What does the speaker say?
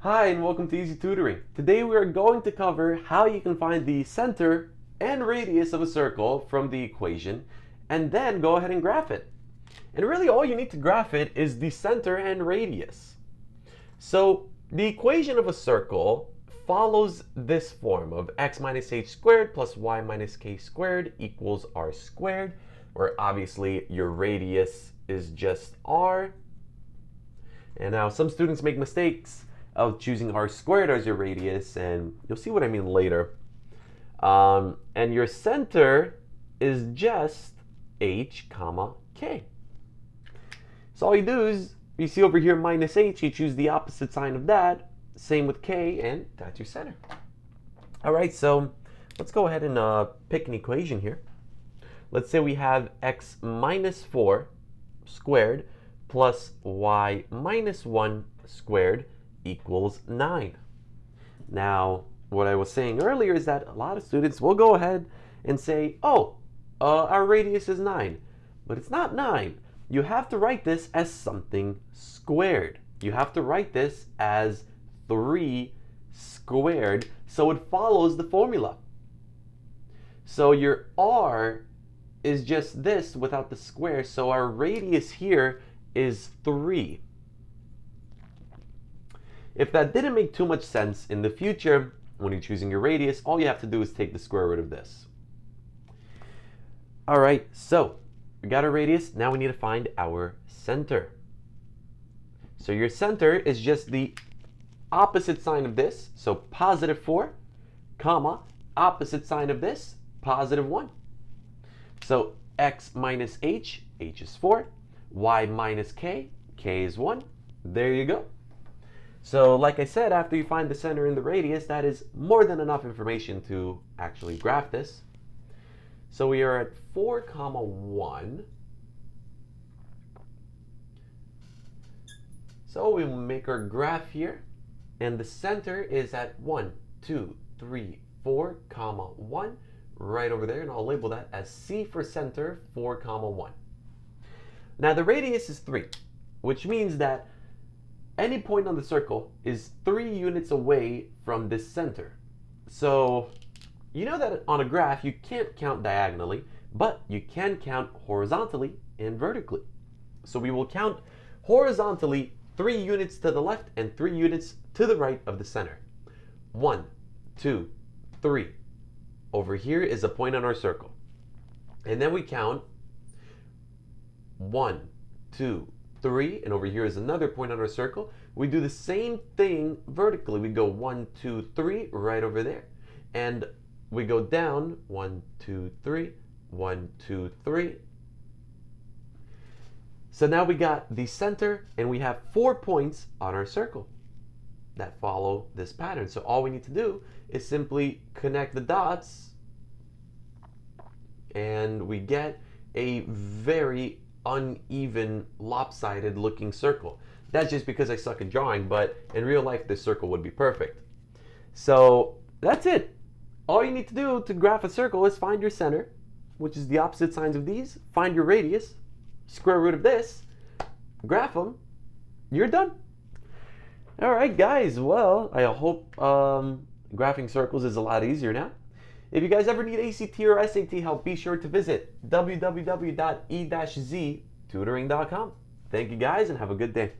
Hi and welcome to E-ZTutoring. Today we are going to cover how you can find the center and radius of a circle from the equation and then go ahead and graph it. And really all you need to graph it is the center and radius. So the equation of a circle follows this form of x minus h squared plus y minus k squared equals r squared, where obviously your radius is just r. And now some students make mistakes of choosing r squared as your radius, and you'll see what I mean later. And your center is just h comma k. So all you do is, you see over here minus h, you choose the opposite sign of that. Same with k, and that's your center. All right, so let's go ahead and pick an equation here. Let's say we have x minus 4 squared plus y minus 1 squared equals 9. Now, what I was saying earlier is that a lot of students will go ahead and say, our radius is 9. But it's not 9. You have to write this as something squared. You have to write this as 3 squared, so it follows the formula. So your r is just this without the square, so our radius here is 3. If that didn't make too much sense, in the future, when you're choosing your radius, all you have to do is take the square root of this. All right, so we got our radius. Now we need to find our center. So your center is just the opposite sign of this, so positive 4, comma, opposite sign of this, positive 1. So x minus h, h is 4, y minus k, k is 1. There you go. So like I said, after you find the center and the radius, that is more than enough information to actually graph this. So we are at 4 comma 1. So we will make our graph here, and the center is at 1, 2, 3, 4 comma 1 right over there, and I'll label that as C for center, 4 comma 1. Now the radius is 3, which means that any point on the circle is 3 units away from this center. So you know that on a graph you can't count diagonally, but you can count horizontally and vertically. So we will count horizontally 3 units to the left and 3 units to the right of the center. 1, 2, 3. Over here is a point on our circle. And then we count 1, 2, 3, and over here is another point on our circle. We do the same thing vertically. We go 1, 2, 3 right over there. And we go down 1, 2, 3, 1, 2, 3. So now we got the center, and we have 4 points on our circle that follow this pattern. So all we need to do is simply connect the dots, and we get a very uneven, lopsided looking circle. That's just because I suck at drawing, but in real life this circle would be perfect. So that's it. All you need to do to graph a circle is find your center, which is the opposite signs of these, find your radius, square root of this, graph them, you're done. All right, guys, well, I hope graphing circles is a lot easier now. If you guys ever need ACT or SAT help, be sure to visit www.e-ztutoring.com. Thank you guys and have a good day.